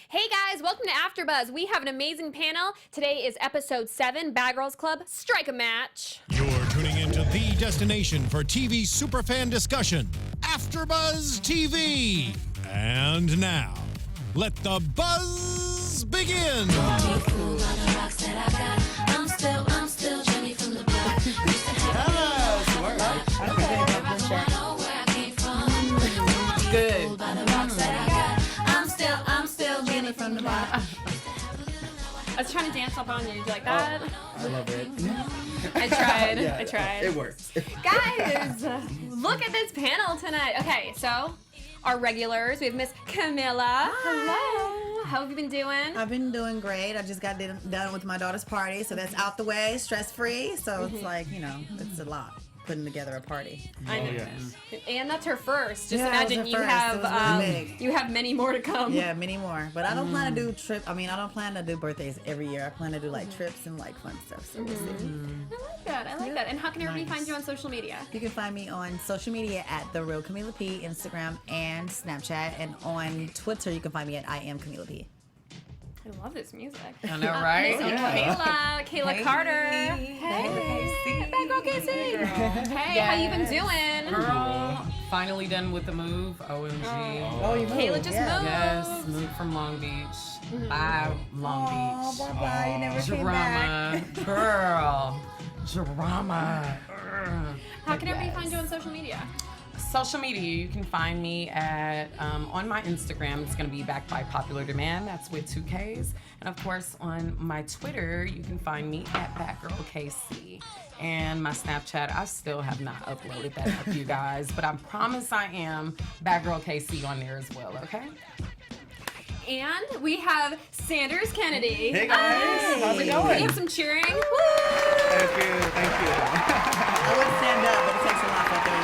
Hey guys, welcome to AFTERBUZZ. We have an amazing panel. Today is episode 7, Bad Girls Club, Strike a Match. You're tuning into the destination for TV superfan discussion, AFTERBUZZ TV. And now, let the buzz begin. Good. I was trying to dance up on you. Did you like that? I love it. I tried. Yeah, I tried. It works. Guys, look at this panel tonight. Okay, so our regulars, we have Miss Camilla. Hello. How have you been doing? I've been doing great. I just got done with my daughter's party, so that's out the way, stress-free. So it's like, you know, it's a lot putting together a party. I know. Yeah. And that's her first. Just Yeah, it was imagine her you first. have It was really big. you have many more to come. Yeah, many more. But I don't plan to do I don't plan to do birthdays every year. I plan to do like trips and like fun stuff. So we'll see. I like that. I like that. And how can everybody find you on social media? You can find me on social media at The Real Camilla P, Instagram and Snapchat. And on Twitter, you can find me at I Am Camilla P. I love this music. I know, right? Miss Kayla Carter. Hey. Bad girl Casey. Hey, how you been doing? Girl, finally done with the move. OMG. Oh, you Kayla just moved. Yes, moved from Long Beach. Bye, Long Beach. Bye-bye. You never came back. Drama. Girl. Drama. How can everybody find you on social media? Social media, you can find me at on my Instagram. It's going to be backed by popular demand. That's with 2 Ks. And of course, on my Twitter, you can find me at BadGirlKC. And my Snapchat, I still have not uploaded that up, you guys. But I promise I am BadGirlKC on there as well, okay? And we have Sanders Kennedy. Hey guys, how's it Can going? you have some cheering? Thank you. I wouldn't stand up, but it takes a lot for 30 years.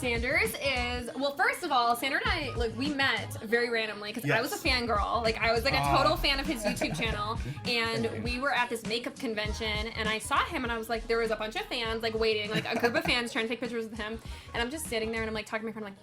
Sanders is, well, first of all, Sandra and I, like, we met very randomly because I was a fangirl. Like, I was like a total fan of his YouTube channel, and we were at this makeup convention, and I saw him, and I was like, there was a bunch of fans, like, waiting, like, a group of fans trying to take pictures with him, and I'm just sitting there, and I'm, like, talking to my friend, like,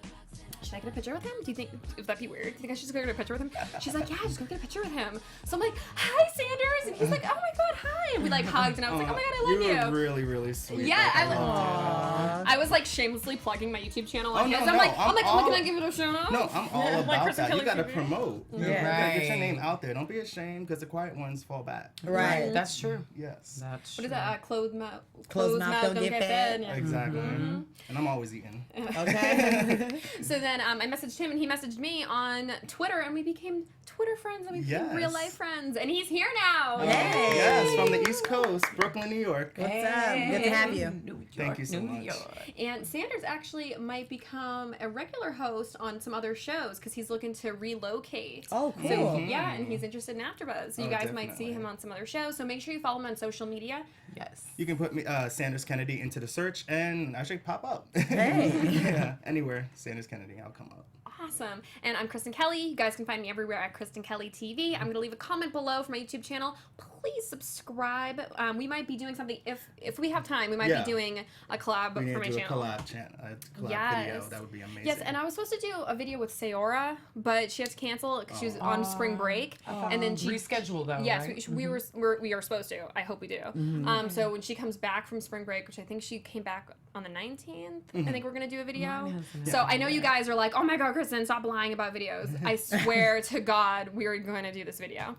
should I get a picture with him? Do you think, would that be weird? Do you think I should just go get a picture with him? She's like, yeah, just go get a picture with him. So I'm like, hi, Sanders. And he's like, oh my God, hi. And we like hugged, and I was like, oh my God, I love you. You were really, really sweet. Yeah, Like, I was like shamelessly plugging my YouTube channel Oh, on no, his. no, I'm like, I'm oh, can all- I give it a shout out? No, I'm all Like about Kristen that. You Kelly gotta TV. promote. Yeah. You gotta get your Right. name out there. Don't be ashamed, because the quiet ones fall back. Right. That's true. Yes. That's What is true. that? Closed mouth don't get fed. Yeah. Exactly. And I'm always eating. Okay. So then I messaged him, and he messaged me on Twitter, and we became Twitter friends, and we became Yes. real life friends. And he's here now. Hey. Yes, from the East Coast, Brooklyn, New York. What's up? Good to have you. New York, Thank you so New much. York. And Sanders actually might become a regular host on some other shows because he's looking to relocate. Oh, cool. So, yeah, and he's interested in AFTERBUZZ. So you Oh, guys might see definitely. him on some other shows. So make sure you follow him on social media. Yes. You can put me Sanders Kennedy into the search and actually pop up. Hey. Yeah, anywhere Sanders Kennedy, I'll come up. Awesome. And I'm Kristen Kelly. You guys can find me everywhere at Kristen Kelly TV. I'm going to leave a comment below for my YouTube channel. Please subscribe. We might be doing something, if we have time, we might Yeah. be doing a collab We need for my to do channel. a collab video. Yes. That would be amazing. Yes, and I was supposed to do a video with Sayora, but she had to cancel because she was on spring break. And then she Rescheduled though, Yes, right? we are supposed to. I hope we do. So when she comes back from spring break, which I think she came back on the 19th, I think we're gonna do a video. So I know you guys are like, oh my God, Kristen, stop lying about videos. I swear to God, we are going to do this video.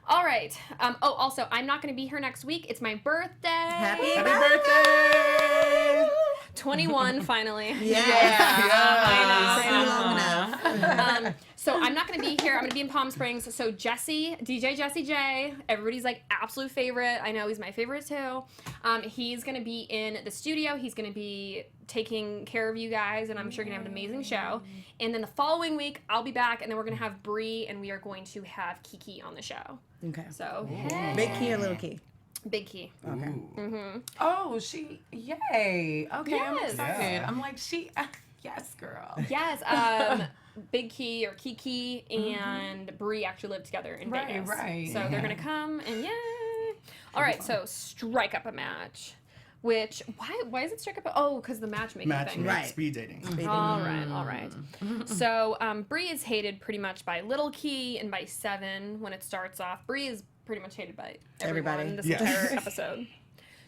All right. Oh, also, I'm not going to be here next week. It's my birthday. Happy birthday! 21, finally. Yeah. I know. Long enough. So I'm not going to be here. I'm going to be in Palm Springs. So DJ Jesse J, everybody's like absolute favorite. I know he's my favorite too. He's going to be in the studio. He's going to be taking care of you guys, and I'm sure going to have an amazing show. And then the following week, I'll be back, and then we're going to have Bree, and we are going to have Kiki on the show. Okay. So, hey. Big key or little key? Big Key. Ooh. Oh, yay. Okay, I'm Yes. excited. Yeah. I'm like, yes, girl. Yes, Big Key or Kiki and Bree actually live together in Right, Vegas. right. So they're gonna come and yay! All right, so strike up a match. which why is it strict about? Oh, because the matchmaking thing. Right. Speed dating. All right. So Bree is hated pretty much by Little Key and by Seven when it starts off. Bree is pretty much hated by everybody in this entire episode.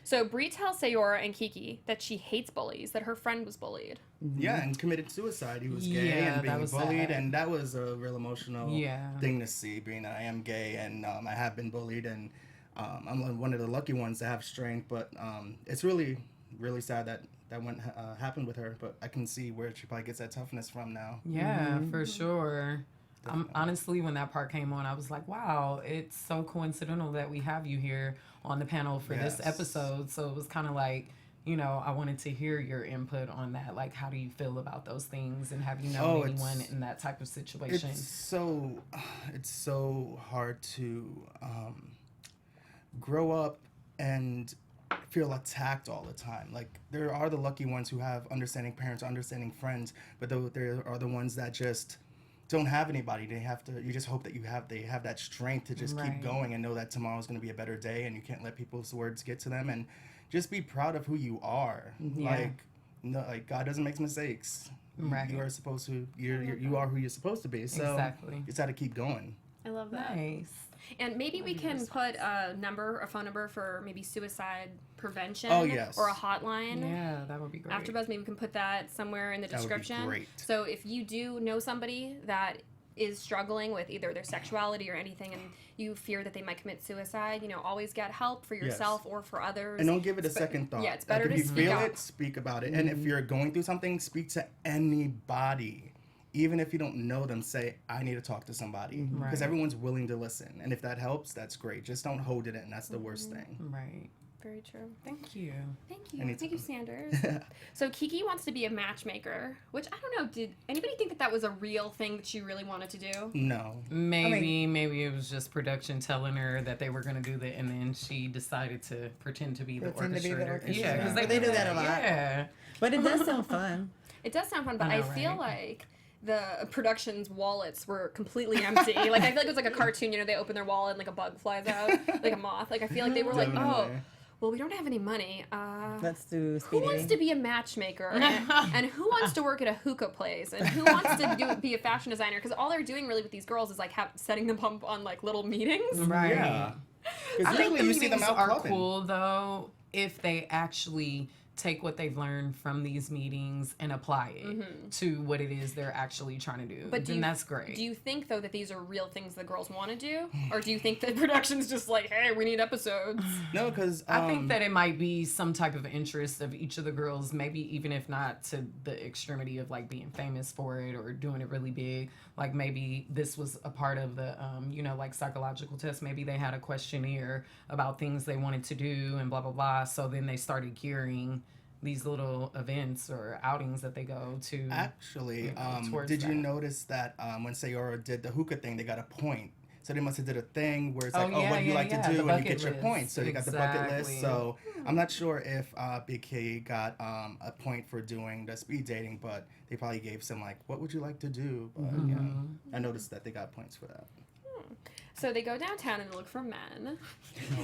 So Bree tells Sayora and Kiki that she hates bullies, that her friend was bullied. Yeah, and committed suicide. He was gay and being bullied, and that was a real emotional thing to see, being that I am gay and I have been bullied, and I'm one of the lucky ones to have strength, but it's really, really sad that happened with her, but I can see where she probably gets that toughness from now. Yeah, for sure. Honestly, when that part came on, I was like, wow, it's so coincidental that we have you here on the panel for this episode. So it was kind of like, you know, I wanted to hear your input on that. Like, how do you feel about those things? And have you known anyone in that type of situation? It's so hard to grow up and feel attacked all the time. Like, there are the lucky ones who have understanding parents, understanding friends, but there are the ones that just don't have anybody. You just hope that they have that strength to just keep going and know that tomorrow's going to be a better day, and you can't let people's words get to them, and just be proud of who you are. Like God doesn't make mistakes. Right. You are supposed to. You are who you're supposed to be. So you just got to keep going. I love that. Nice. And maybe we can put a phone number for maybe suicide prevention. Oh, yes. Or a hotline. Yeah, that would be great. AfterBuzz, maybe we can put that somewhere in the description. That would be great. So if you do know somebody that is struggling with either their sexuality or anything, and you fear that they might commit suicide, you know, always get help for yourself or for others. And don't give it a second thought. Yeah, it's better to speak feel out. it, speak about it. And if you're going through something, speak to anybody. Even if you don't know them, say, I need to talk to somebody. Because everyone's willing to listen. And if that helps, that's great. Just don't hold it in. That's the worst thing. Right. Very true. Thank you. Thank you. Thank you, Sanders. So Kiki wants to be a matchmaker, which I don't know. Did anybody think that was a real thing that she really wanted to do? No. Maybe it was just production telling her that they were going to do that, and then she decided to pretend to be the orchestrator. Yeah, because they do that a lot. Yeah. But it does sound fun. It does sound fun, but I feel like the production's wallets were completely empty. Like, I feel like it was like a cartoon, you know, they open their wallet and like a bug flies out, like a moth. Like, I feel like they were like, oh, well, we don't have any money. Let's do who wants to be a matchmaker? And who wants to work at a hookah place? And who wants to be a fashion designer? Because all they're doing really with these girls is like setting them up on like little meetings. Right. Yeah. I think the you see them meetings out are clubbing. cool, though, if they actually take what they've learned from these meetings and apply it to what it is they're actually trying to do. But then that's great. Do you think, though, that these are real things the girls want to do? Or do you think that production's just like, hey, we need episodes? No, because I think that it might be some type of interest of each of the girls, maybe even if not to the extremity of like being famous for it or doing it really big. Like maybe this was a part of the, like psychological test. Maybe they had a questionnaire about things they wanted to do and blah, blah, blah. So then they started gearing these little events or outings that they go to. Actually, did you notice that when Sayora did the hookah thing, they got a point? So they must have did a thing where it's like, what do you like to do? And you get your points. So they got the bucket list. So I'm not sure if Big K got a point for doing the speed dating, but they probably gave some like, what would you like to do? But yeah, I noticed that they got points for that. So they go downtown and look for men,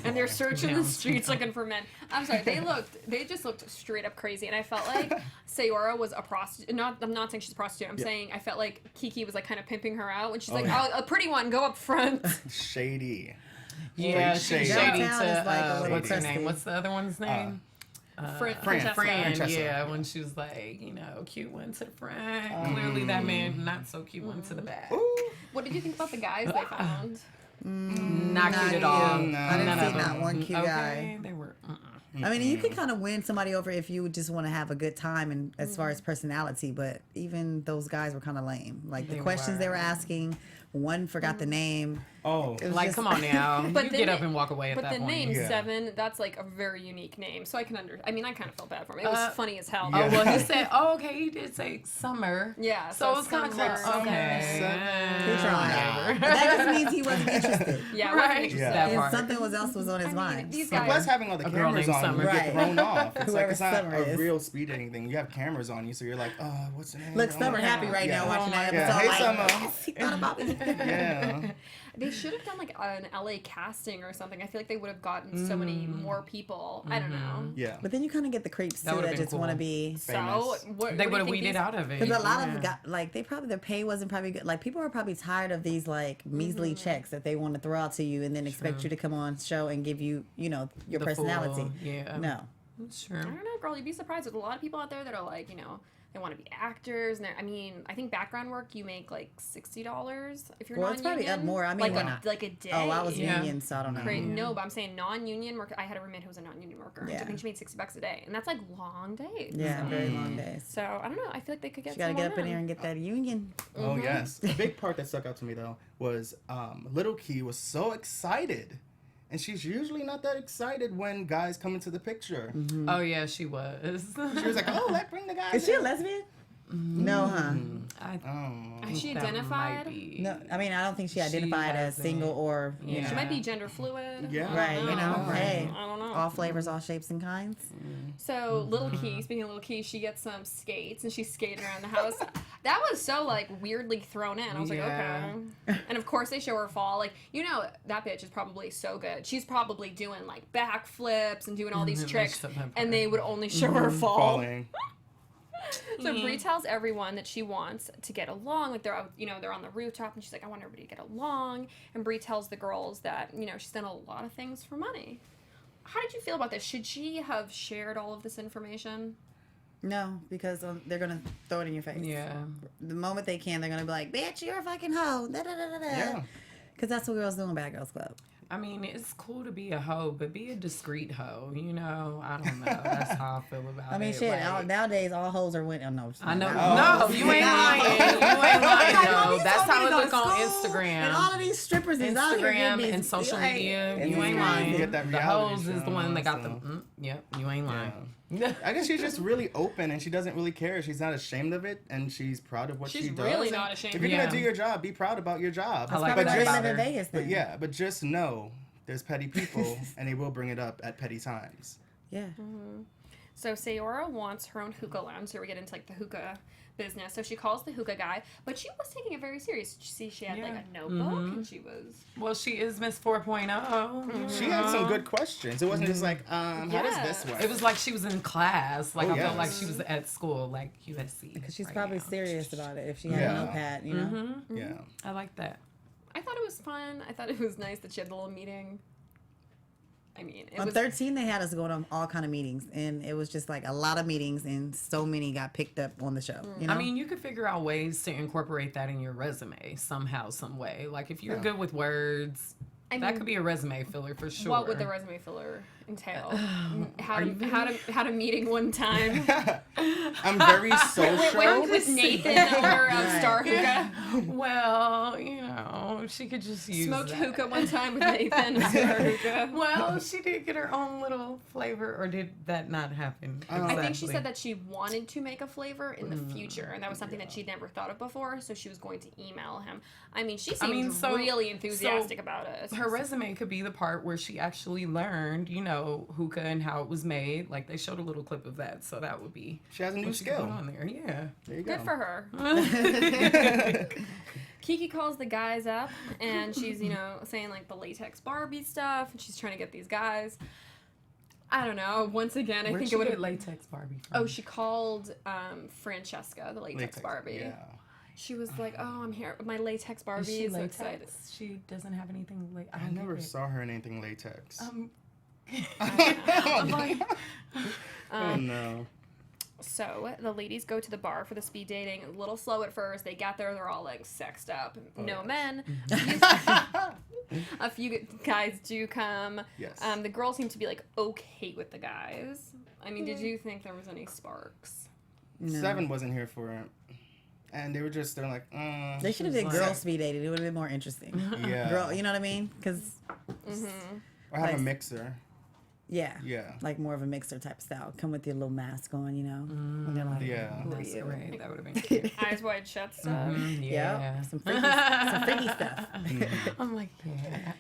and they're searching the streets looking for men. I'm sorry, they just looked straight up crazy, and I felt like Sayora was a prostitute. I'm not saying she's a prostitute. I'm saying I felt like Kiki was like kind of pimping her out when she's like, oh, a pretty one, go up front. Shady. Yeah, shady. Shady Downtown is like a to, little what's her crusty. name? What's the other one's name? Francesca. Yeah, when she was like, cute one to the front. Clearly that man, not so cute one to the back. What did you think about the guys they found? Not cute at all. I didn't see not one cute guy. They were. I mean, you can kind of win somebody over if you just want to have a good time and as far as personality, but even those guys were kind of lame. Like the questions they were asking, one forgot the name. Oh, Like, come on now. But you the get up na- and walk away at But that the point. name Yeah. Seven, that's like a very unique name. So I can I mean, I kind of felt bad for him. It was funny as hell. Oh, well, he said, okay, he did say summer. Yeah, So it was kind of Summer. like, okay. He tried. But that just means he wasn't interested. Yeah, Right. wasn't interested. That And part. something else was on his mind. These and guys. plus having all the A girl cameras named on, Summer. you get Right. thrown off. It's Whoever like it's not Summer a is. real speed dating thing. You have cameras on you, so you're like, what's the name? Look, Oh Summer my happy God. right now watching that Yeah. episode. Hey, like, Summer. yes, he thought about me. Yeah. They They should have done like an LA casting or something. I feel like they would have gotten so many more people. I don't know. Yeah. But then you kind of get the creeps That too would've that been just want to cool. be. So They would have weeded out of it. Because a lot of like their pay wasn't probably good. Like people are probably tired of these like measly checks that they want to throw out to you and then expect you to come on show and give you your The personality. full- yeah. No. Sure. I don't know, girl. You'd be surprised. There's a lot of people out there that are like, they want to be actors. And I think background work you make like $60 if you're Well, non-union. it's probably up more. I mean, like a day. Oh, I was Yeah. union, so I don't know. No, but I'm saying non-union worker. I had a roommate who was a non-union worker. Yeah. I think she made $60 a day, and that's like long days. Yeah, very long days. So I don't know. I feel like they could get. You gotta get someone up in there and get that union. Oh yes. The big part that stuck out to me though was Little Key was so excited. And she's usually not that excited when guys come into the picture. Oh yeah, she was. She was like, "Oh, let's bring the guys." Is she a in." lesbian? No, huh? Is she that identified? might be. No, I mean I don't think she identified as hasn't. single or you She know. might be gender fluid. Yeah. Right, you know. Right. Hey, I don't know. all flavors, all shapes and kinds. So Little Key, speaking of Little Key, she gets some skates and she's skating around the house. That was so like weirdly thrown in. I was like, Yeah. okay. And of course they show her fall. Like, that bitch is probably so good. She's probably doing like backflips and doing all these tricks, and they would only show her fall. Falling. So Brie tells everyone that she wants to get along. Like they're out, they're on the rooftop, and she's like, I want everybody to get along. And Brie tells the girls that she's done a lot of things for money. How did you feel about this? Should she have shared all of this information? No, because they're gonna throw it in your face. Yeah. The moment they can, they're gonna be like, "Bitch, you're a fucking hoe." Da, da, da, da, da. Yeah. Because that's what girls do in Bad Girls Club. I mean, it's cool to be a hoe, but be a discreet hoe. I don't know. That's how I feel about it. I mean, shit. Like, Nowadays, all hoes are winning. Oh, no, I know. not- No, you ain't lying. You ain't lying, though. These That's hoes how it go to look on school, Instagram. And all of these strippers is out here getting Instagram these- and social like, media. it's You ain't crazy. lying. Get that The reality hoes is the one that got show, them. Yep, you ain't lying. I guess she's just really open and she doesn't really care. She's not ashamed of it and she's proud of what She's she does. really And not ashamed If you're Yeah. gonna do your job, be proud about your job. I like Probably that why about they live in her. Vegas But then. but just know there's petty people and they will bring it up at petty times. Yeah. So Sayora wants her own hookah lounge, so we get into like the hookah business. So she calls the hookah guy, but she was taking it very serious. You see, she had like a notebook, and she was. Well, she is Miss 4.0. She had some good questions. It wasn't just like, how does this work? It was like she was in class. Like Oh, I felt like yes. she was at school, like USC. Because she's right probably now. serious about it. If she had Yeah. a notepad, you know. Yeah. I like that. I thought it was fun. I thought it was nice that she had the little meeting. I mean, it On was 13, they had us go to all kind of meetings, and it was just like a lot of meetings, and so many got picked up on the show. You know? I mean, you could figure out ways to incorporate that in your resume somehow, some way. Like if you're good with words, that could be a resume filler for sure. What would the resume filler entail? How to meeting one time. I'm very social. with Nathan over Star Hookah. Well, she could just use Smoked that. hookah one time with Nathan at Star Hookah. Well, she did get her own little flavor, or did that not happen? I think she said that she wanted to make a flavor in the future, and that was something that she'd never thought of before, so she was going to email him. I mean, she seemed really enthusiastic about it. Her resume could be the part where she actually learned, hookah and how it was made. Like they showed a little clip of that, so that would be. She has a new what she could skill. put on there. Yeah. There you go. Good for her. Kiki calls the guys up, and she's, saying, like, the latex Barbie stuff, and she's trying to get these guys. I don't know. Once again, I Where'd think she it would get have... latex Barbie from? Oh, she called Francesca, the latex Barbie. Yeah. She was like, oh, I'm here. My latex Barbie Is she is so latex? excited. She doesn't have anything like. I never saw her in anything latex. I'm like, oh no. So the ladies go to the bar for the speed dating. A little slow at first. They get there. They're all like sexed up. No men. A few guys do come. Yes. The girls seem to be like okay with the guys. I mean, did you think there was any sparks? No. 7 wasn't here for it. And they're like, They should have did girl speed dating. It would have been more interesting. yeah. Girl, you know what I mean? Because Or have a Like- mixer. yeah, Yeah. like more of a mixer type style. Come with your little mask on, And they're like, Yeah. who are that's you? great. That would have been cute. Eyes wide shut stuff. Yeah, some freaky stuff. I'm like, yeah.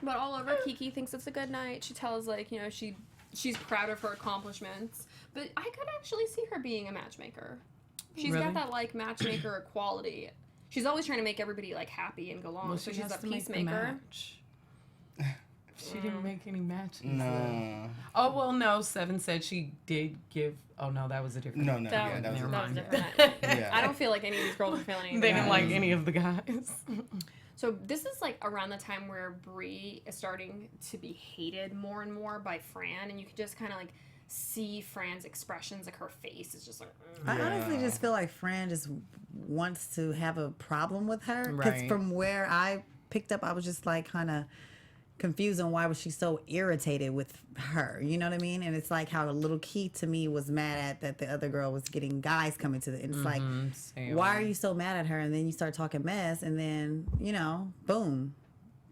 But all over, Kiki thinks it's a good night. She tells she's proud of her accomplishments. But I could actually see her being a matchmaker. She's Really? got that like matchmaker quality. she's always trying to make everybody like happy and go along. Well, so she she's has a to make the peacemaker. match. She didn't make any matches. No. Oh, well, no. Seven said she did give. Oh, no, that was a different. No, no, That, yeah, that was never a that was mind. different. Yeah. I don't feel like any of these girls are feeling anything. They didn't like any of the guys. So this is like around the time where Bree is starting to be hated more and more by Fran, and you can just kind of like see Fran's expressions, like her face is just like. I honestly just feel like Fran just wants to have a problem with her. Because Right. from where I picked up, I was just like kind of confused on why was she so irritated with her. You know what I mean? And it's like how little Keith to me was mad at that the other girl was getting guys coming to the. And it's like, Same. why are you so mad at her? And then you start talking mess, and then boom.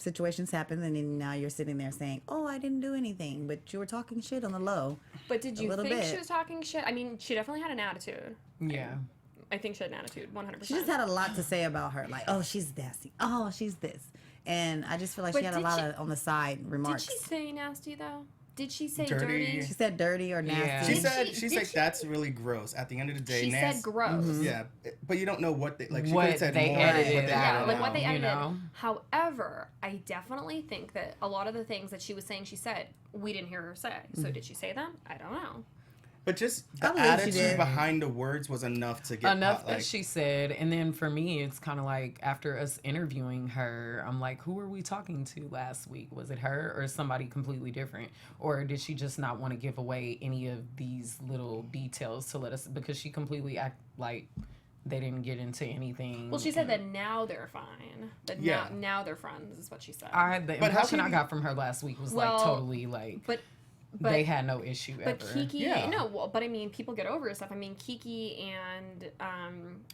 Situations happen, and then now you're sitting there saying, "Oh, I didn't do anything," but you were talking shit on the low. But did you little think bit. she was talking shit? I mean, she definitely had an attitude. Yeah. I think she had an attitude, 100%. She just had a lot to say about her, like, "Oh, she's nasty. Oh, she's this," and I just feel like But she had a did lot she- of on the side remarks. Did she say nasty though? Did she say Dirty. dirty? She said dirty or nasty. Yeah. She Did said she- she's did like she- that's really gross. At the end of the day, She Nancy, said gross. Yeah, but you don't know what they like. She could What have said they more. edited what they out, Yeah, edited like what out. they you edited. know? However, I definitely think that a lot of the things that she was saying, she said, we didn't hear her say. So did she say them? I don't know. But just I the believe she attitude did. behind the words was enough to get Enough like, that she said. And then for me, it's kind of like after us interviewing her, I'm like, who were we talking to last week? Was it her or somebody completely different? Or did she just not want to give away any of these little details to let us, because she completely act like they didn't get into anything. Well, she said that now they're fine. That Yeah. now they're friends is what she said. The But how impression can I you- got from her last week was Well, like totally like but they had no issue But ever. Kiki, Yeah. no, well, but I mean, people get over stuff. I mean, Kiki and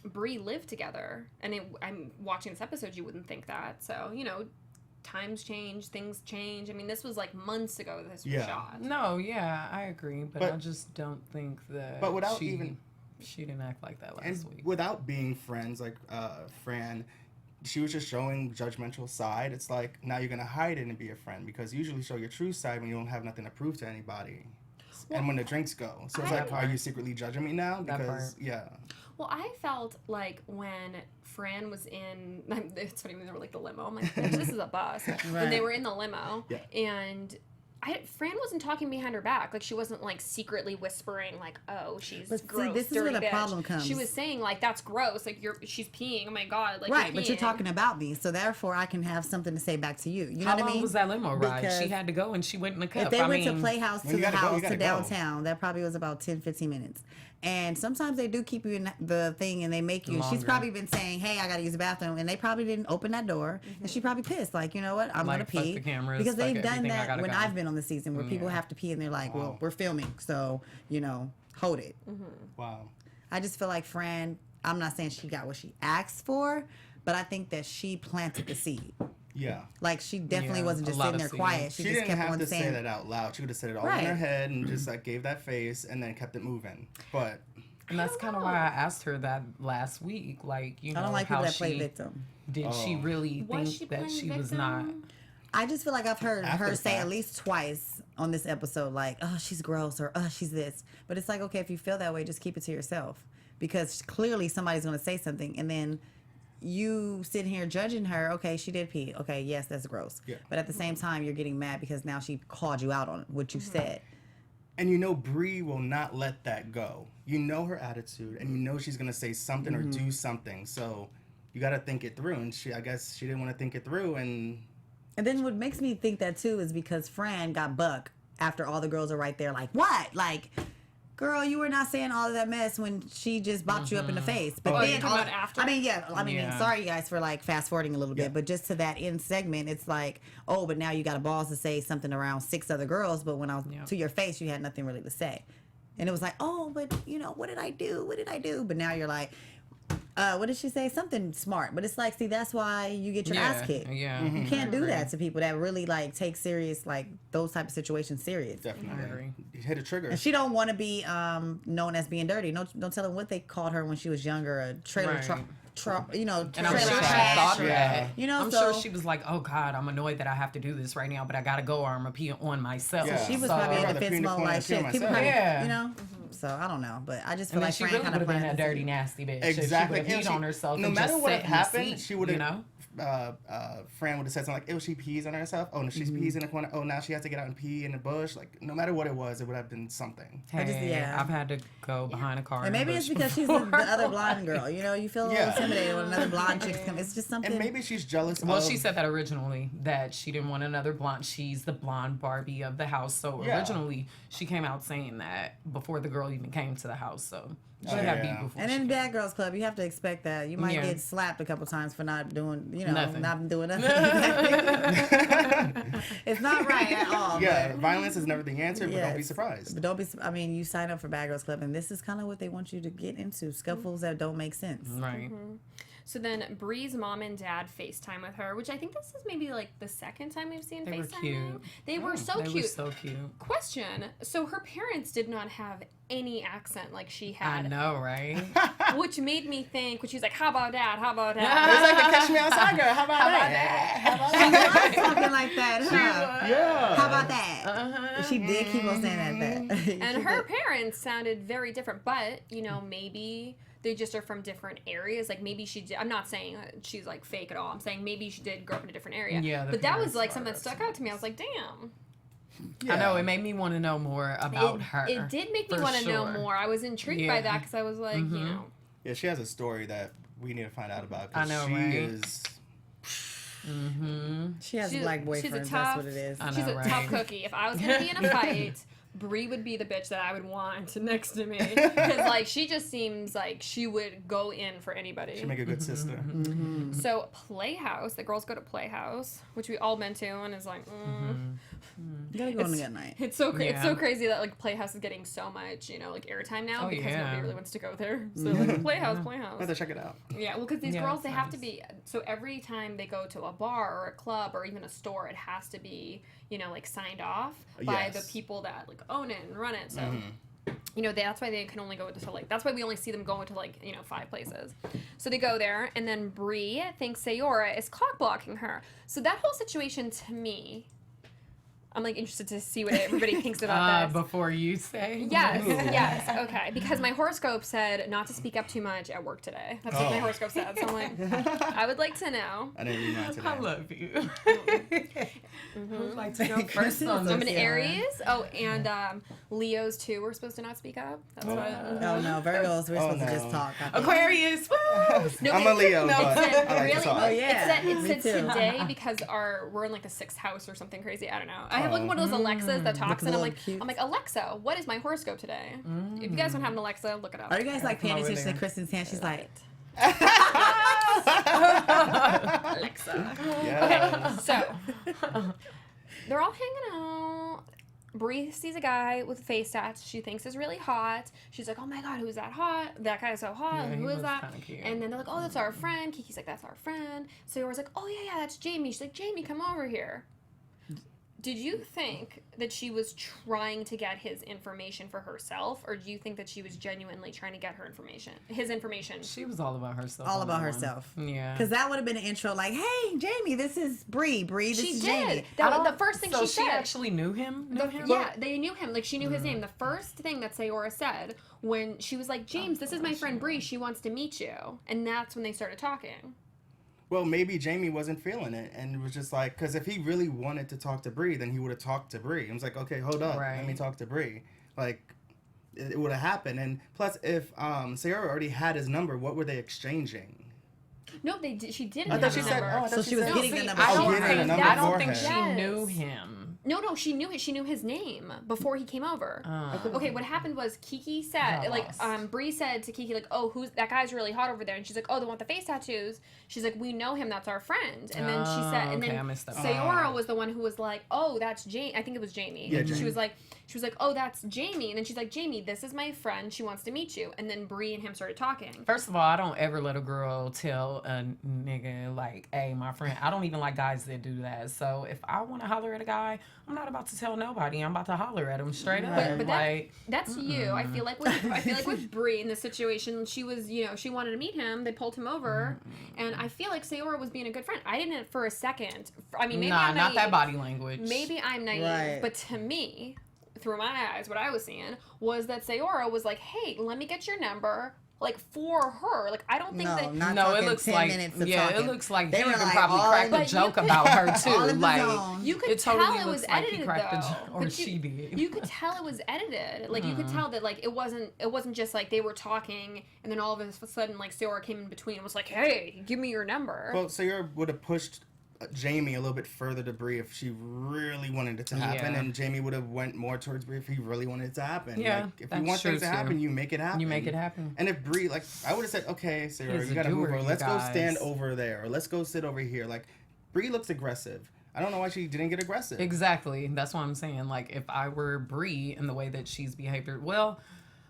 Bree live together, and I'm watching this episode. You wouldn't think that, so times change, things change. I mean, this was like months ago that this was Yeah. shot. No, yeah, I agree, but I just don't think that. But without she didn't act like that last and week. without being friends, like Fran, she was just showing judgmental side. It's like now you're gonna hide it and be a friend because you usually show your true side when you don't have nothing to prove to anybody. And when the drinks go, so it's like, are you secretly judging me now? That Because part. yeah, Well, I felt like when Fran was in, it's funny when they were like the limo. I'm like, "Bitch, this is a bus. When they were in the limo, Yeah. and Fran wasn't talking behind her back. Like, she wasn't like secretly whispering like, "Oh, she's But see, gross, this is dirty where the bitch." problem comes. She was saying like, "That's gross. Like, she's peeing. Oh my god." Like, Right, but you're peeing. talking about me, so therefore I can have something to say back to you. You know How what I long mean? was that limo ride? Because She had to go and she went in the cup. If they I went to mean, Playhouse when to you the gotta go, you house gotta to go. downtown, that probably was about 10, 15 minutes. And sometimes they do keep you in the thing and they make you. She's Longer. probably been saying, "Hey, I gotta use the bathroom," and they probably didn't open that door. And she probably pissed, like, you know what, I'm Like, gonna fuck pee the cameras, because fuck they've done everything, I that gotta when go. I've been on the season where people have to pee and they're like, "Well, we're filming, so hold it." wow. I just feel like Fran. I'm not saying she got what she asked for, but I think that she planted the seed. Yeah. Like, she definitely Yeah, wasn't a just lot sitting of there seeds. quiet. She She just didn't kept have on to saying say that out loud. She could have said it all Right. in her head and just like gave that face and then kept it moving. But and that's kind of why I asked her that last week. Like, I don't like how people that play she victim. did. She really Was think she that playing she victim? was not. I just feel like I've heard After her the say fact. at least twice on this episode, like, "Oh, she's gross," or "Oh, she's this." But it's like, okay, if you feel that way, just keep it to yourself, because clearly somebody's going to say something, and then you sitting here judging her. Okay, she did pee. Okay, yes, that's gross. Yeah. But at the same time, you're getting mad because now she called you out on what you said. and Bree will not let that go. You know her attitude, and you know she's gonna say something or do something. So you got to think it through. And I guess she didn't want to think it through. And And then what makes me think that too is because Fran got buck after all the girls are right there, like, "What? Like, girl, you were not saying all of that mess when she just bopped you up in the face." But Oh, then, you're talking about after? Yeah. sorry guys for like fast forwarding a little Yeah. bit, but just to that end segment, it's like, oh, but now you got a balls to say something around 6 other girls, but when I was to your face, you had nothing really to say. And it was like, oh, but what did I do? What did I do? But now you're like, what did she say? Something smart. But it's like, see, that's why you get your ass kicked. Yeah. You can't do that to people that really like take serious, like those type of situations serious. definitely agree. you hit a trigger. And she don't want to be known as being dirty. No, don't tell them what they called her when she was younger, a trailer Right. truck, And I'm trailer sure she trash. thought Yeah. that. You know, I'm so- sure she was like, "Oh God, I'm annoyed that I have to do this right now, but I gotta go or I'm gonna pee on myself." Yeah. She was So- probably I'd in rather defense pee in the mode, corner like and kill shit. People myself. probably, Yeah. So I don't know, but I just feel And then like she Fran really kind would of have been a dirty, nasty bitch. Exactly. She would have peed on herself. No and matter just what sat had in the happened, seat, she would have. You know? Fran would have said something like, "Oh, she pees on herself. Oh, no, she's pees in the corner. Oh, now she has to get out and pee in the bush." Like, no matter what it was, it would have been something. Hey, I've had to go behind a car. And maybe it's because she's the other blonde girl. You know, you feel a little intimidated when another blonde chick comes. It's just something. And maybe she's jealous. Well, she said that originally, that she didn't want another blonde. She's the blonde Barbie of the house. So originally, she came out saying that before the girl even came to the house. So she had beef before. And in Bad Girls Club, you have to expect that. You might get slapped a couple times for not doing, not doing nothing. It's not right at all. Yeah, but, violence is never the answer, but don't be surprised. But don't be. I mean, you sign up for Bad Girls Club, and this is kind of what they want you to get into: scuffles that don't make sense. Right. So then Bree's mom and dad FaceTime with her, which I think this is maybe like the second time we've seen FaceTime. Were cute. They were so cute. They were so cute. Question. So her parents did not have any accent like she had. I know, right? Which made me think, when she was like, how about that? How about that? It's like the Catch Me Outside girl. How about that? How about that? She was talking like that, huh? Yeah. How about that? She did keep on saying that. And her parents sounded very different, but, maybe they just are from different areas. Like, maybe she did. I'm not saying that she's, like, fake at all. I'm saying maybe she did grow up in a different area. Yeah, but that was, like, something that stuck out to me. I was like, damn. Yeah. I know, it made me want to know more about her. It did make me want to know more. I was intrigued by that because I was like, Yeah, she has a story that we need to find out about. I know, she right? is... She has a black boyfriend. That's what it is. She's a tough cookie. If I was going to be in a fight, Bree would be the bitch that I would want next to me. Because, like, she just seems like she would go in for anybody. She'd make a good sister. So, Playhouse, the girls go to Playhouse, which we all been to, and is like, You gotta go on a good night. It's so it's so crazy that, like, Playhouse is getting so much, like, airtime now because nobody really wants to go there. So, like, Playhouse. I have to check it out. Yeah, well, because these girls, they have to be, so every time they go to a bar or a club or even a store, it has to be, like, signed off by the people that, like, own it and run it. So, that's why they can only go to, like, that's why we only see them going to, like, 5 places. So they go there, and then Bree thinks Sayora is cock blocking her. So that whole situation, to me, I'm, like, interested to see what everybody thinks about this. Before you say? Yes, okay. Because my horoscope said not to speak up too much at work today. That's what my horoscope said. So I'm like, I would like to know. I didn't read mine today. I love you. Who'd like to go first on I'm this? an Aries. Oh, and Leos, too, we're supposed to not speak up. That's what Oh, no. Virgos, we're supposed to just talk. Aquarius. Woo! I'm a Leo, but I like to talk. Oh, yeah. It said today because we're in, like, the 6th house or something crazy. I don't know. I have, like, one of those Alexas that talks, and I'm like, Alexa, what is my horoscope today? If you guys don't have an Alexa, look it up. Are you guys, like, paying attention to Kristen's hand? She's like... Alexa. Yes. Okay, so they're all hanging out. Bree sees a guy with face tats she thinks is really hot. She's like, oh my god, who's that hot? That guy is so hot. Yeah, Who is that? Cute. And then they're like, oh, that's our friend. Kiki's like, that's our friend. So Yora's like, oh yeah, that's Jamie. She's like, Jamie, come over here. Did you think that she was trying to get his information for herself, or do you think that she was genuinely trying to get his information? She was all about herself. All about herself. Yeah. Because that would have been an intro like, hey, Jamie, this is Bree. Bree, this is Jamie. The first thing she said. So she actually knew him? Yeah, they knew him. Like, she knew his name. The first thing that Sayora said when she was like, James, this is my friend Bree. She wants to meet you. And that's when they started talking. Well, maybe Jamie wasn't feeling it and was just like, because if he really wanted to talk to Bree, then he would have talked to Bree. He was like, okay, hold up, let me talk to Bree. Like, it would have happened. And plus, if Sayora already had his number, what were they exchanging? No, she didn't. I thought she said, so she was getting the number. I don't think she knew him. No, she knew it. She knew his name before he came over. Okay, what happened was Kiki said, Bree said to Kiki, like, oh, who's that guy's really hot over there? And she's like, oh, the one with the face tattoos. She's like, we know him. That's our friend. And then she said, and then Sayora was the one who was like, oh, that's Jamie. I think it was Jamie. Yeah, Jamie. She was like, oh, that's Jamie. And then she's like, Jamie, this is my friend. She wants to meet you. And then Bree and him started talking. First of all, I don't ever let a girl tell a nigga, like, hey, my friend. I don't even like guys that do that. So if I want to holler at a guy, I'm not about to tell nobody. I'm about to holler at him straight up. But that's you. I feel like with Bree in this situation, she was, she wanted to meet him. They pulled him over, and I feel like Sayora was being a good friend. I didn't for a second. I mean, maybe I'm naive. Not that body language. Maybe I'm naive, but to me, through my eyes, what I was seeing was that Sayora was like, hey, let me get your number. Like for her, like I don't think no, that. not No, it talking looks 10 like minutes of yeah, talking. it looks like They he were even like probably all cracked in a the- joke you could- about her all too. in the Like zone. You could it tell totally it was looks like he edited cracked a though. joke, or But she did. You could tell it was edited. Like you could tell that like it wasn't just like they were talking and then all of a sudden like Sayora came in between and was like, hey, give me your number. Well, Sayora would have pushed Jamie a little bit further to Bree if she really wanted it to happen, Yeah. and Jamie would have went more towards Bree if he really wanted it to happen. Yeah, like, if you that's want things to true, happen, too. you make it happen. You make it happen. And if Bree, like, I would have said, okay, Sayora, He's you a gotta move doer, over. you Let's go guys. stand over there, or let's go sit over here. Like, Bree looks aggressive. I don't know why she didn't get aggressive. Exactly. That's what I'm saying. Like, if I were Bree in the way that she's behaved, well,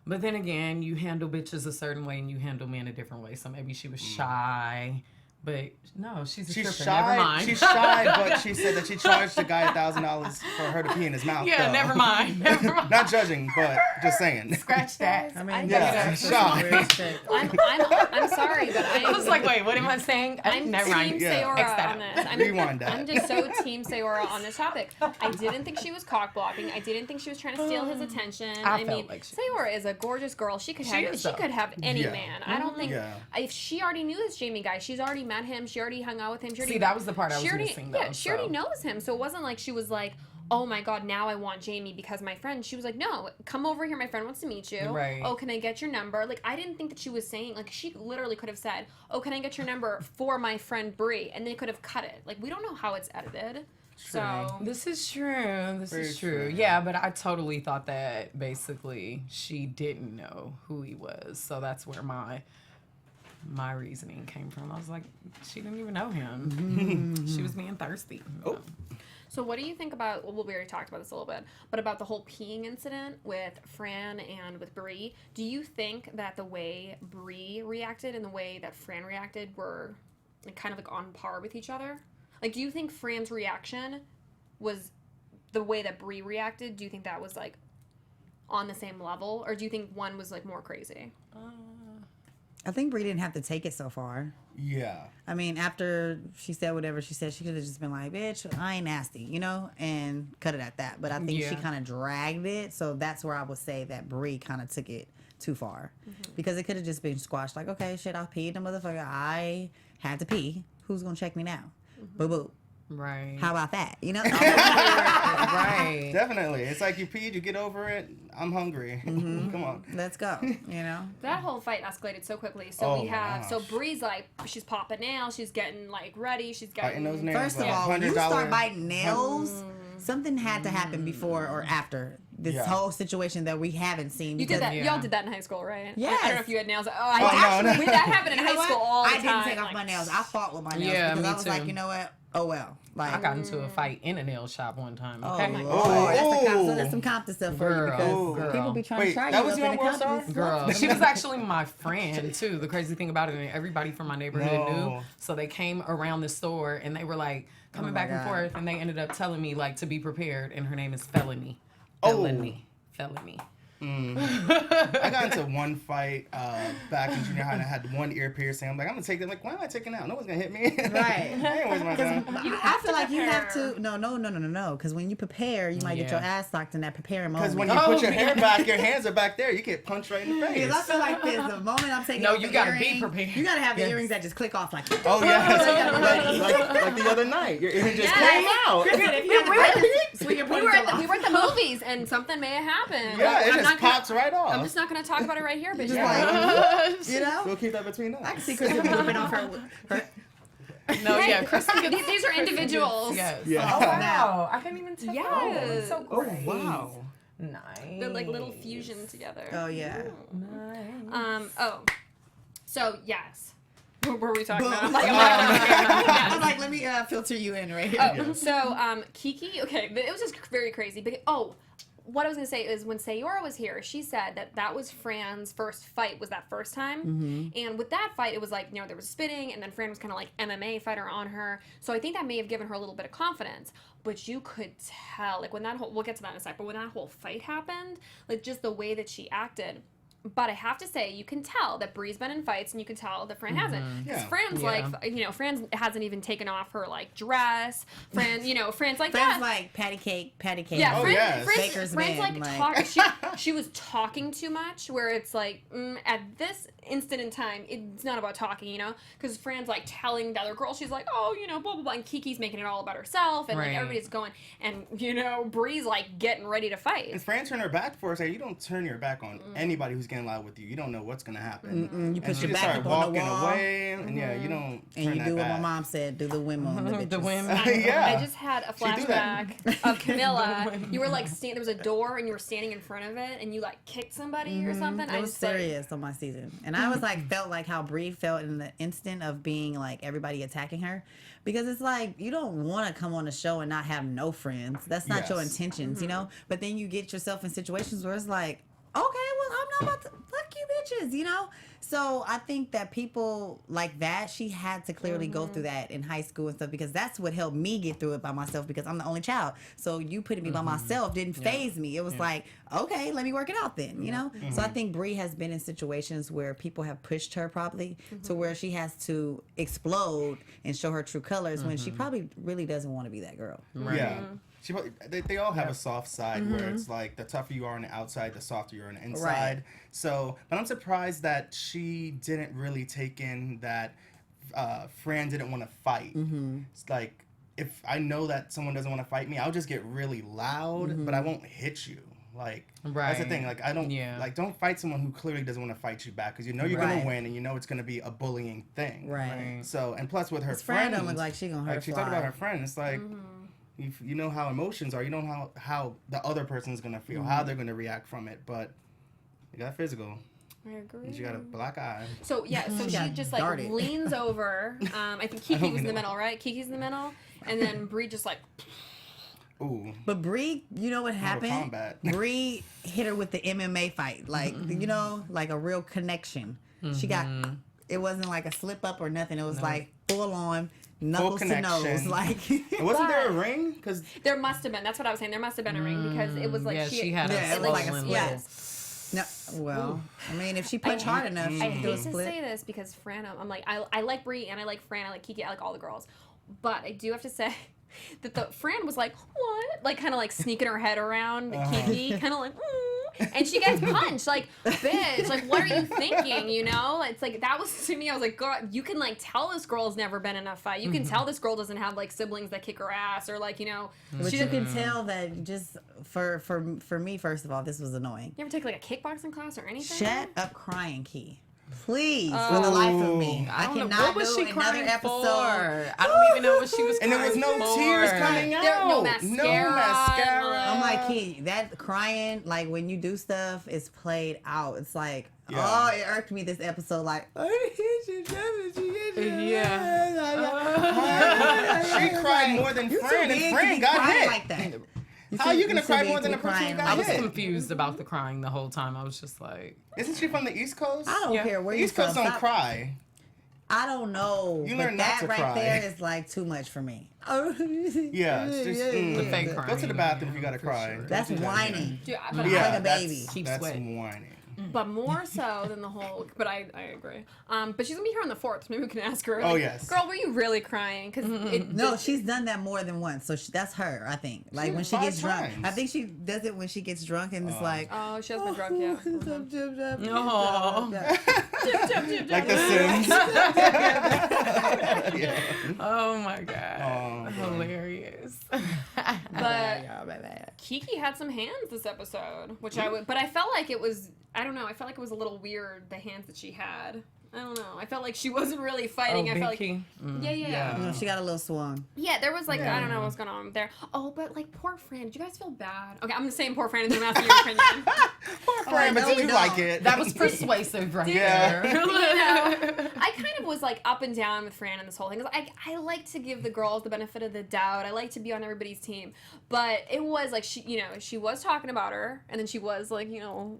but then again, you handle bitches a certain way and you handle men a different way. So maybe she was shy. But no, she's a She's stripper. shy. Never mind. She's shy, but she said that she charged the guy $1,000 for her to pee in his mouth. Yeah, though. never mind. Never mind. Not judging, but just saying. Scratch that. I mean, Yeah, that's some shock. weird shit. I'm sorry, but I was like, wait, what am I saying? I'm Never team mind. Yeah. Sayora X that on out. this. Rewind that. I'm just so team Sayora on this topic. I didn't think she was cock blocking. I didn't think she was trying to steal his attention. I mean, felt like she Sayora is a gorgeous girl. She could She have is, she though. could have any Yeah. man. I don't think Yeah. if she already knew this Jamie guy, she's already met him. She already hung out with him. She already, See, that was the part I she was already, missing, though. Yeah, she already so. knows him. So it wasn't like she was like, oh my god, now I want Jamie because my friend. She was like, no, come over here. My friend wants to meet you. Right. Oh, can I get your number? Like, I didn't think that she was saying, like, she literally could have said, oh, can I get your number for my friend Bree? And they could have cut it. Like, we don't know how it's edited. So, This is true. This Very is true. true. Yeah, but I totally thought that basically she didn't know who he was. So that's where my reasoning came from. I was like, she didn't even know him. She was being thirsty. Oh. so what do you think about, well, we already talked about this a little bit, but about the whole peeing incident with Fran and with Bree? Do you think that the way Bree reacted and the way that Fran reacted were like, kind of like on par with each other? Like, do you think Fran's reaction was the way that Bree reacted? Do you think that was like on the same level, or do you think one was like more crazy? I think Bree didn't have to take it so far. Yeah. I mean, after she said whatever she said, she could have just been like, bitch, I ain't nasty, you know, and cut it at that. But I think she Yeah. kind of dragged it. So that's where I would say that Bree kind of took it too far. Because it could have just been squashed. Like, okay, shit, I peed the motherfucker. I had to pee. Who's going to check me now? Boo-boo. Right. How about that? You know? right. Definitely. It's like you peed, you get over it. I'm hungry. Come on. Let's go, you know? That whole fight escalated so quickly. So Oh we my have, so gosh. Bree's like, she's popping nails, she's getting like ready, she's Biting getting those nails. First of like all, when you $100 start biting nails, something had to happen before or after this Yeah. whole situation that we haven't seen. You did that. Yeah. Y'all did that in high school, right? Yes. I don't know if you had nails. Oh, Oh, no, actually, no. that happened in You know high what? school all the I time. didn't take off like- my nails. I fought with my nails Yeah, because me I was like, too. you know what? Oh well. Like, I got into a fight in a nail shop one time. oh, Okay. Lord. Oh. That's some Compton stuff for Girl. you because Girl. people be trying to Wait, try that you was up you in on the World Compton. Girl, she was actually my friend too. The crazy thing about it, and everybody from my neighborhood knew. No. So they came around the store and they were like coming my back and God. forth, and they ended up telling me like to be prepared. And her name is Felony. Oh. Felony. I got into one fight back in junior high and I had one ear piercing. I'm like, I'm going to take that. Like, why am I taking it out? No one's going to hit me. Right. I ain't wasting my time. I feel like you have prepare. to. No. Because when you prepare, you might get your Yeah. ass locked in that preparing Because moment. when you put your man. hair back, your hands are back there. You get punched right in the face. Because I feel like this, the moment I'm taking No, off you the gotta be earring, prepared. You gotta have the Yes. earrings that just click off like. Oh, yes. like the other night. Your ear just Yes. came out. If you had to swing your we were at ponytail the off. movies and something may have happened. Yeah, it I'm just not gonna- pops right off. I'm just not going to talk about it right here, but Just yeah. like, you know? We'll keep that between us. I can see Kristen whipping off her. No, yeah, Kristen gets, These are individuals. Yes. Yeah. Oh wow, I can't even tell. Yes. Oh, that's so Oh, great. wow. Nice. They're like little fusion together. Oh, yeah. Nice. So yes. What were we talking about? Boom. I'm like, I was like, let me filter you in right here. oh, so Kiki, okay, but it was just very crazy. But what I was gonna say is when Sayora was here, she said that was Fran's first fight. Was that first time? And with that fight, it was like there was spitting, and then Fran was kind of like MMA fighter on her. So I think that may have given her a little bit of confidence. But you could tell, like when that whole, we'll get to that in a sec. But when that whole fight happened, like just the way that she acted. But I have to say, you can tell that Bree's been in fights, and you can tell that Fran hasn't. Because Yeah. Fran's like, Fran hasn't even taken off her like dress. Fran's like Fran's that. like patty cake. Yeah, Oh, Fran, yes. Baker's Fran's man, like she was talking too much. Where it's like at this instant in time, it's not about talking, because Fran's like telling the other girl, she's like, oh, blah blah blah, and Kiki's making it all about herself, and like everybody's going, and Bree's like getting ready to fight. And Fran turned her back for us. Like, you don't turn your back on anybody who's getting loud with you. You don't know what's gonna happen. You put And she your just back started up on the walking wall. away, and you don't. And turn you that do what back. my mom said. Do the women on the bitches. The women. Yeah. I just had a She do that. flashback of Camilla. You were like there was a door and you were standing in front of it and you like kicked somebody or something. It was serious on my season, and I was like felt like how Bree felt in the instant of being like everybody attacking her, because it's like you don't want to come on the show and not have no friends. That's not your Yes. intentions, But then you get yourself in situations where it's like, okay, well I'm not about to fuck you bitches, So I think that people like that, she had to clearly go through that in high school and stuff, because that's what helped me get through it by myself, because I'm the only child. So you putting me by myself didn't phase me. It was like, okay, let me work it out then, So I think Bree has been in situations where people have pushed her probably to where she has to explode and show her true colors when she probably really doesn't want to be that girl. Yeah. They all have a soft side where it's like the tougher you are on the outside, the softer you're on the inside. Right. So, but I'm surprised that she didn't really take in that Fran didn't want to fight. It's like, if I know that someone doesn't want to fight me, I'll just get really loud, but I won't hit you. Like, that's the thing. Like, I don't don't fight someone who clearly doesn't want to fight you back, because you're gonna win, and it's gonna be a bullying thing. Right. So, and plus with her Fran friends, don't look like she gonna hurt like she fly. talked about her friend. It's like. You know how emotions are. You know how the other person's gonna feel, how they're gonna react from it. But you got physical. I agree. And she got a black eye. So she just like darted. leans over. I think Kiki was in the middle, right? Kiki's in the middle, and then Bree just like. Ooh. But Bree, you know what happened? combat. Bree hit her with the MMA fight, like like a real connection. She got. It wasn't like a slip up or nothing. It was like full on. Knuckles to nose, like. And wasn't there a ring? Because There must have been. That's what I was saying. There must have been a ring, because it was like she had it was like a split. Yes. No, well, I mean, if she punched hard enough, she I could do a hate to split. say this because Fran, I'm like, I like Bree and I like Fran, I like Kiki, I like all the girls, but I do have to say that the Fran was like, what? Like kind of like sneaking her head around Kiki, kind of like, and she gets punched, like, bitch, like, what are you thinking, It's like, that was, to me, I was like, girl, you can, like, tell this girl's never been in a fight. You can tell this girl doesn't have, like, siblings that kick her ass, or, like, But you can tell that just for me, first of all, this was annoying. You ever take, like, a kickboxing class or anything? Shut up crying, Key. Please, for the life of me. I don't know. cannot What was do she another crying episode. for? I don't even know what she was and crying there was no for. tears coming out. No mascara. I'm like, Key, that crying, like when you do stuff, is played out. It's like, oh, it irked me this episode. Like, She cried more than you too Fran, big and to Fran be got crying hit. like that. How are you gonna too cry big more to than be a person who crying got I like was hit? confused about the crying the whole time. I was just like, Isn't she from the East Coast? I don't care where The you East Coast from. don't Stop. cry. I don't know. You but learn not that to right cry. there is like too much for me. Yeah, it's just, the fake crying. Go to the bathroom if you gotta For cry. sure. That's Don't do that whining. Dude, I but, like a that's- baby. Cheap That's sweat. whining. but more so than the whole. But I agree. But she's gonna be here on the 4th. Maybe we can ask her. Oh, like, yes. Girl, were you really crying? Because No, she's done that more than once. So that's her, I think. Like when she 5 gets drunk. times. I think she does it when she gets drunk and it's like, Oh, she hasn't been drunk yet. Aw. Like the Sims. Yeah. Oh my god, Oh, hilarious. But Kiki had some hands this episode, which but I felt like it was, I don't know, I felt like it was a little weird, the hands that she had. I don't know. I felt like she wasn't really fighting. I felt like, yeah. No, she got a little swung. Yeah, there was like, I don't know what's going on there. Oh, but like, poor Fran. Did you guys feel bad? Okay, I'm saying poor Fran, and then I'm asking your opinion. Poor Fran, but no, did we you don't. like it? That was persuasive right Yeah. there. I kind of was like up and down with Fran in this whole thing. 'Cause I like to give the girls the benefit of the doubt. I like to be on everybody's team. But it was like, she was talking about her, and then she was like,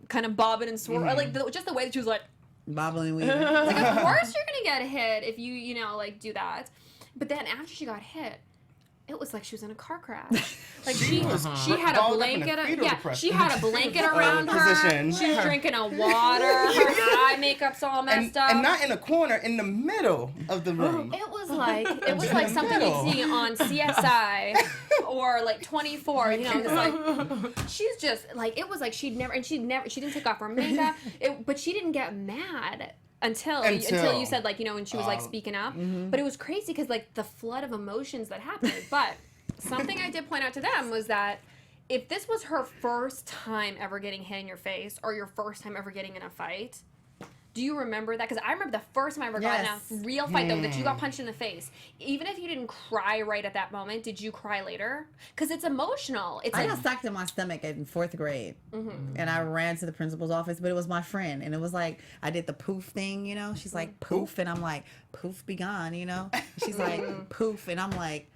kind of bobbing and swerving. Like, just the way that she was like, Bobbling and weaving. like, of course you're gonna get hit if you like do that. But then after she got hit, it was like she was in a car crash. Like she was had a balled up in a blanket. fetal Yeah, depression. she had a blanket around her. Position. She was drinking a water. Her eye makeup's all messed up. And not in a corner, in the middle of the room. It was like something you'd see on CSI or like 24. You know, just like she's just like it was like she didn't take off her makeup. But she didn't get mad. Until you said, like, you know, when she was like speaking up. But it was crazy because like the flood of emotions that happened. But something I did point out to them was that if this was her first time ever getting hit in your face or your first time ever getting in a fight, do you remember that? Because I remember the first time I ever got in a real fight, though, that you got punched in the face. Even if you didn't cry right at that moment, did you cry later? Because it's emotional. I got socked in my stomach in 4th grade. And I ran to the principal's office, but it was my friend. And it was like, I did the poof thing, you know? She's like, poof. And I'm like, poof be gone, you know? She's like, poof. And I'm like,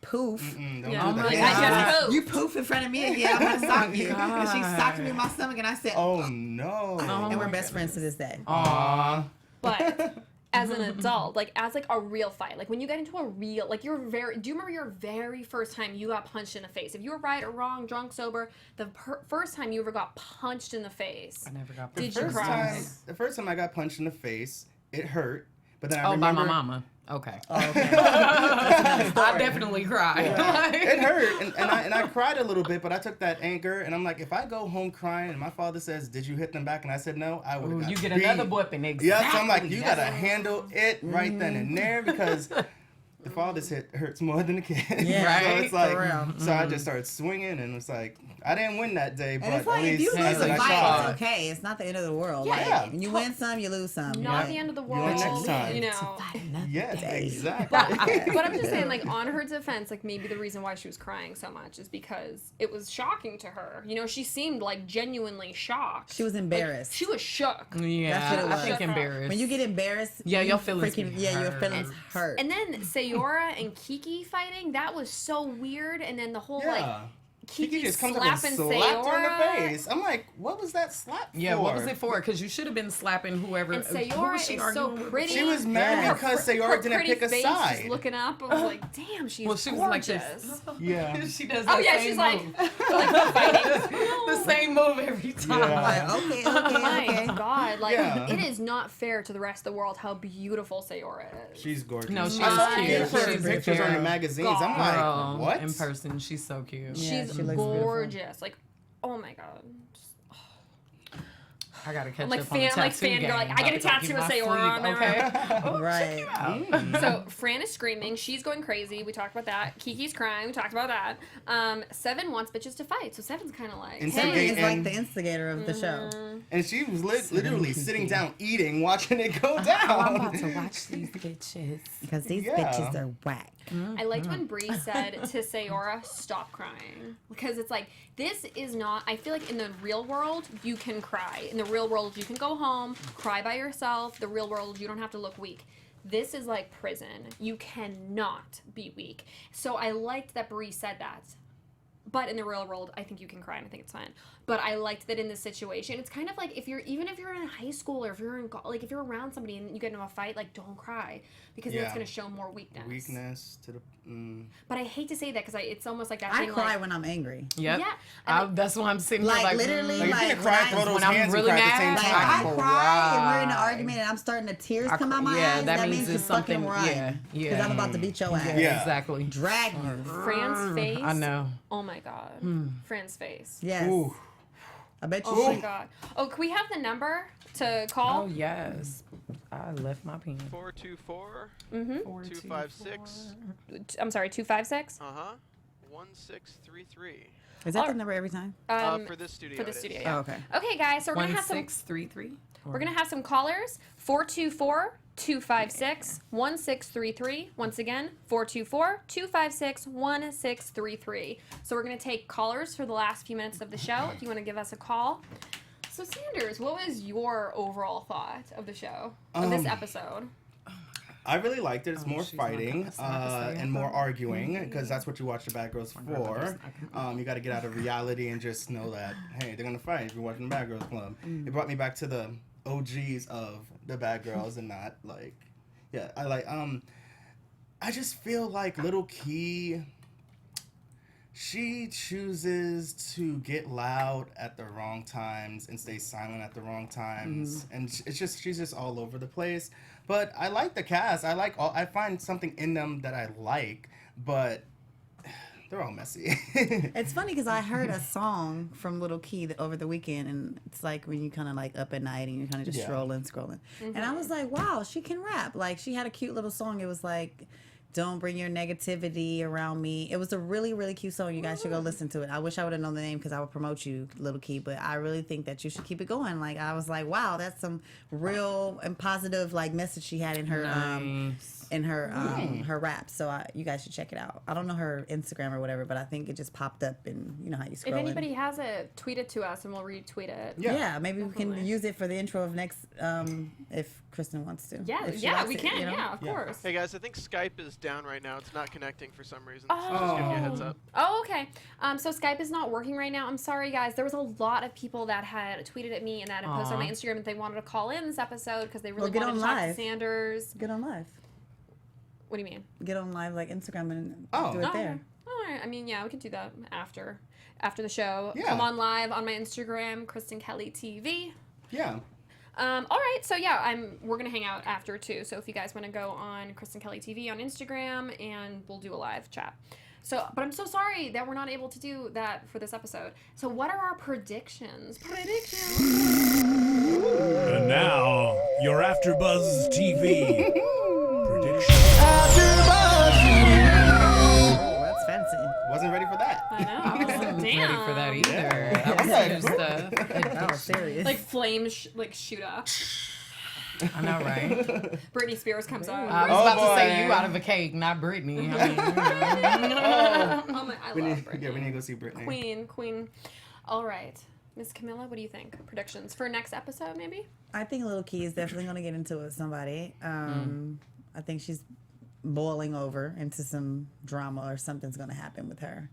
poof. Don't do Oh my that. God. You poof in front of me again, I'm gonna sock you. And she socked me in my stomach, and I said, Oh no. and we're best friends to this day. Aww. But as an adult, like as like a real fight, like when you get into a real, like do you remember your very first time you got punched in the face? If you were right or wrong, drunk, sober, the first time you ever got punched in the face, I never got did you cry? The first time I got punched in the face, it hurt. But then I by remember my mama. Okay. Okay. I definitely cried. it hurt, and I cried a little bit, but I took that anger, and I'm like, if I go home crying, and my father says, "Did you hit them back?" and I said no, I would have got You get beat. another whooping. Exactly. Yeah, so I'm like, you gotta handle it right then and there because the father's hit hurts more than the kid. Yeah, right? So it's like, For real. so I just started swinging, and it's like, I didn't win that day, but And it's at like, if least you I lose said a I fight, tried. it's okay. It's not the end of the world. Yeah. Like, Yeah. when you win some, you lose some. Not Yeah. the end of the You world. win next time. You know. Yes, exactly. But I'm just saying, like, on her defense, like, maybe the reason why she was crying so much is because it was shocking to her. You know, she seemed, like, genuinely shocked. She was embarrassed. She was shook. Yeah, That's what it I was. think embarrassed. When you get embarrassed, Yeah, you your feelings freaking, be your hurt. feelings hurt. And then Sayora and Kiki fighting, that was so weird. And then the whole, like, Yeah. Kiki just comes up and slapping slapped her in Sayora. the face. I'm like, what was that slap Yeah, for? what was it for? Because you should have been slapping whoever. And who was Sayora she is arguing so with? pretty. She was mad Yeah. because Her Sayora didn't pretty pick a face, side. Just looking up, I was like, damn, she's Well, she was gorgeous. like this. Yeah. She does. Oh that yeah, same she's like, move. like fighting. the same move every time. Yeah. Like, okay, Oh my okay. god, like Yeah. it is not fair to the rest of the world how beautiful Sayora is. She's gorgeous. No, she's I saw cute. beautiful She's pictures on the very- magazines. I'm like, Girl, what? in person, she's so cute. Yeah, She's she looks beautiful. gorgeous. Like, oh my god. I gotta catch I'm like up on the fan, like tattoo fan game. girl. Like I About get a to go tattoo get of my Sayora on sleeve, there. Okay. Right. So Fran is screaming. She's going crazy. We talked about that. Kiki's crying. We talked about that. Seven wants bitches to fight. So Seven's kind of like, Seven hey, is like the instigator of the show. And she was literally sitting down eating, watching it go down. I'm about to watch these bitches. Because these Yeah. bitches are whack. I liked when Bree said to Sayora, "Stop crying," because it's like this is not. I feel like in the real world you can cry. In the real world you can go home, cry by yourself. The real world you don't have to look weak. This is like prison. You cannot be weak. So I liked that Bree said that. But in the real world, I think you can cry, and I think it's fine. But I liked that in this situation, it's kind of like if you're in high school or if you're in like if you're around somebody and you get into a fight, like don't cry because then it's Yeah. gonna show more weakness. Weakness to the. But I hate to say that because it's almost like that I thing. cry like, when I'm angry. Yep. Yeah, and That's why I'm sitting here Like, like literally, Like, you like, can't cry and throw those when I'm hands really and cry at the mad, same Like, time. if I cry and we're in an Right. argument and I'm starting to tears I come out my yeah, eyes, that that means means you it's fucking something- right. yeah, yeah. Because I'm about to beat your ass. Yeah. Exactly. Drag you. Fran's face. I know. Oh my god. Fran's face. Yes. Ooh. I bet you Oh my she. god. Oh, can we have the number to call? Oh yes. I left my pen. 424 Mm-hmm. 256 I'm sorry, 256. 1633. Is that the number every time? For this studio. For the it is. studio. Oh, Yeah. okay. Okay, guys. So we're gonna have some. 1633. We're gonna have some callers. 424-256-1633. Once again, 424-256-1633. So we're gonna take callers for the last few minutes of the show. If you want to give us a call. So Sanders, what was your overall thought of the show, of this episode? I really liked it. It's more she's not fighting gonna stay and more arguing because that's what you watch the Bad Girls for. You got to get out of reality and just know that, hey, they're going to fight if you're watching the Bad Girls Club. It brought me back to the OGs of the Bad Girls and not like, yeah, I just feel like Little Key She chooses to get loud at the wrong times and stay silent at the wrong times, and she's just all over the place. But I like the cast. I find something in them that I like, but they're all messy. It's funny because I heard a song from Little Key over the weekend, and it's like when you kind of like up at night and you're kind of just scrolling. And I was like, wow, she can rap. Like, she had a cute little song. It was like, don't bring your negativity around me. It was a really, really cute song. You guys should go listen to it. I wish I would have known the name because I would promote you, Little Key, but I really think that you should keep it going. Like, I was like, wow, that's some real and positive like message she had in her her rap. So you guys should check it out. I don't know her Instagram or whatever, but I think it just popped up, and you know how you scroll. If anybody has it, tweet it to us and we'll retweet it. Yeah, maybe definitely. We can use it for the intro of next if Kristen wants to. Yeah, we can. You know? Yeah, of course. Hey guys, I think Skype is down right now. It's not connecting for some reason. So just giving you a heads up. Oh, okay. So Skype is not working right now. I'm sorry, guys. There was a lot of people that had tweeted at me and that had posted on my Instagram that they wanted to call in this episode because they really wanted to talk to Sanders. Get on live. What do you mean? Get on live like Instagram and do it there. All right. I mean, yeah, we could do that after the show. Yeah. Come on live on my Instagram, Kristen Kelly TV. Yeah. All right, so yeah, we're gonna hang out after too. So if you guys want to go on Kristen Kelly TV on Instagram, and we'll do a live chat. So, but I'm so sorry that we're not able to do that for this episode. So, what are our predictions? And now, your AfterBuzz TV predictions. Oh, that's fancy. Wasn't ready for that. I know. I wasn't Ready for that either. That was new stuff. That was serious. Like flames, shoot up. I know, right? Britney Spears comes out. I was about to say you out of a cake, not Britney. I mean, Oh my, I love Britney. Yeah, we need to go see Britney. Queen. All right, Miss Camilla, what do you think? Predictions for next episode, maybe? I think Little Key is definitely going to get into it with somebody. I think she's boiling over into some drama, or something's going to happen with her.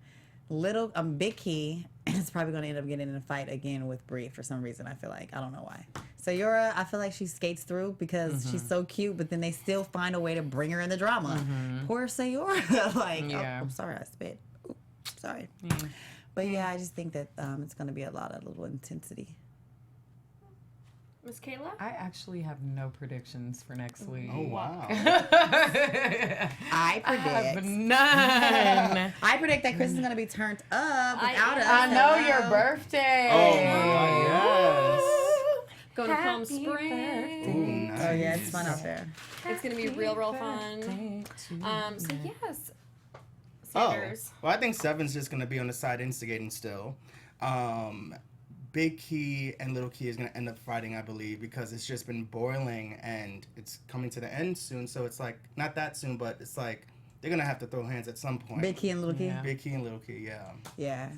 Big Key is probably going to end up getting in a fight again with Bree for some reason. I feel like, I don't know why. Sayora, I feel like she skates through because she's so cute, but then they still find a way to bring her in the drama. Poor Sayora. Like, yeah. I'm sorry, I spit. Ooh, sorry. Yeah. But yeah, I just think that it's going to be a lot of little intensity. Miss Kayla? I actually have no predictions for next week. Oh, wow. I predict. I have none. I predict that Kristen's going to be turned up without us. I know your birthday. Oh, my God, yes. Going to Palm Springs. Ooh, nice. Oh, yeah, it's fun out there. It's going to be real fun. So, yes. Oh, Sanders. well, I think Seven's just going to be on the side instigating still. Big Key and Little Key is going to end up fighting, I believe, because it's just been boiling and it's coming to the end soon. So it's like, not that soon, but it's like they're going to have to throw hands at some point. Big Key and Little Key? Yeah. Big Key and Little Key, yeah. Yeah.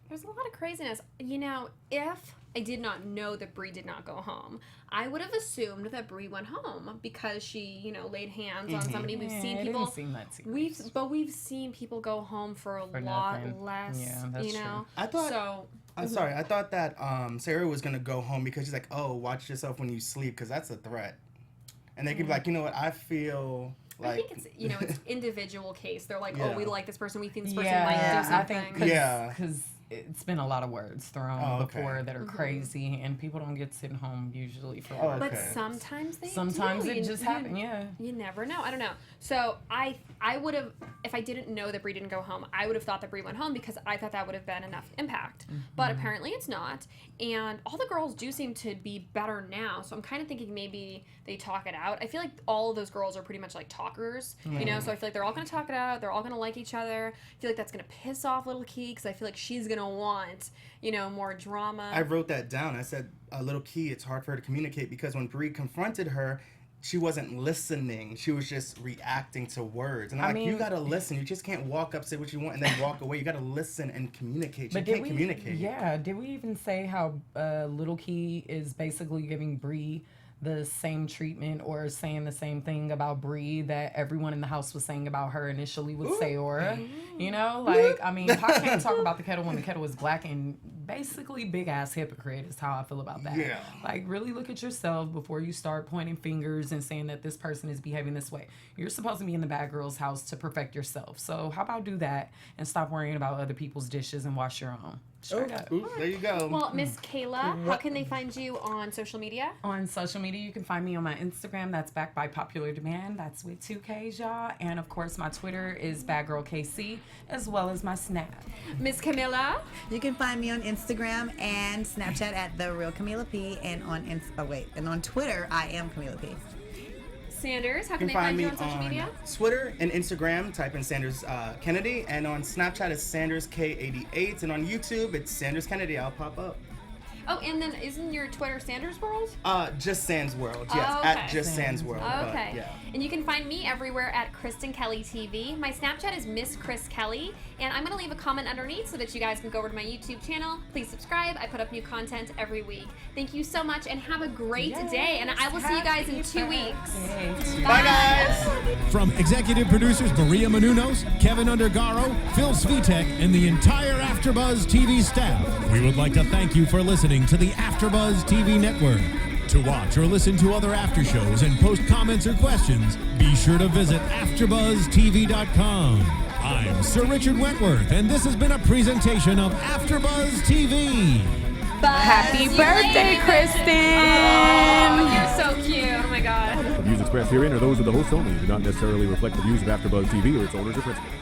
There's a lot of craziness. You know, if I did not know that Bree did not go home, I would have assumed that Bree went home because she, you know, laid hands on somebody. We've seen people. It didn't seem that serious. We've seen people go home for a lot nothing. less. Yeah, that's you know. true. I thought. So. I'm sorry. I thought that Sarah was gonna go home because she's like, "Oh, watch yourself when you sleep," because that's a threat. And they could be like, "You know what? I feel like." I think it's it's individual case. They're like, Yeah. "Oh, we like this person. We think this person Yeah, might do I something." think because it's been a lot of words thrown okay. before that are crazy, and people don't get sent home usually for Oh, work. But okay. sometimes they Sometimes do. it just happens. Yeah. You never know. I don't know. So I would have, if I didn't know that Bree didn't go home, I would have thought that Bree went home because I thought that would have been enough impact. But apparently it's not. And all the girls do seem to be better now. So I'm kind of thinking maybe they talk it out. I feel like all of those girls are pretty much like talkers, you know? So I feel like they're all going to talk it out. They're all going to like each other. I feel like that's going to piss off Little Key because I feel like she's going to want, more drama. I wrote that down. I said, Little Key, it's hard for her to communicate because when Bree confronted her, she wasn't listening. She was just reacting to words. And I'm like, you gotta listen. You just can't walk up, say what you want, and then walk away. You gotta listen and communicate. You can't communicate. Yeah, did we even say how Little Key is basically giving Bree the same treatment or saying the same thing about Bree that everyone in the house was saying about her initially with Sayora. You know, like, I mean, I can't talk about the kettle when the kettle is black, and basically big ass hypocrite is how I feel about that. Yeah. Like, really look at yourself before you start pointing fingers and saying that this person is behaving this way. You're supposed to be in the bad girl's house to perfect yourself. So how about do that and stop worrying about other people's dishes and wash your own. Straight up. Ooh, there you go. Well, Miss Kayla, how can they find you on social media? On social media, you can find me on my Instagram. That's backed by popular demand. That's with 2Ks, y'all. And of course, my Twitter is BadGirlKC, as well as my Snap. Miss Camilla? You can find me on Instagram and Snapchat at The Real Camilla P, and on Twitter, I am Camilla P. Sanders, how can they find you on social media? Twitter and Instagram, type in Sanders Kennedy, and on Snapchat it's Sanders K88, and on YouTube it's Sanders Kennedy. I'll pop up. Oh, and then isn't your Twitter Sanders World? Just Sans World. Yes, Oh, okay. at Just Sans World. Okay. But, yeah. And you can find me everywhere at Kristen Kelly TV. My Snapchat is Miss Chris Kelly, and I'm gonna leave a comment underneath so that you guys can go over to my YouTube channel. Please subscribe. I put up new content every week. Thank you so much, and have a great day. And I will see you guys in 2 weeks. Bye, guys. From executive producers Maria Menounos, Kevin Undergaro, Phil Svitek, and the entire AfterBuzz TV staff, we would like to thank you for listening to the AfterBuzz TV network. To watch or listen to other after shows and post comments or questions, be sure to visit AfterBuzzTV.com. I'm Sir Richard Wentworth, and this has been a presentation of AfterBuzz TV. Happy birthday, Kristen! Oh, you're so cute. Oh my God. The views expressed herein are those of the hosts only and do not necessarily reflect the views of AfterBuzz TV or its owners or principals.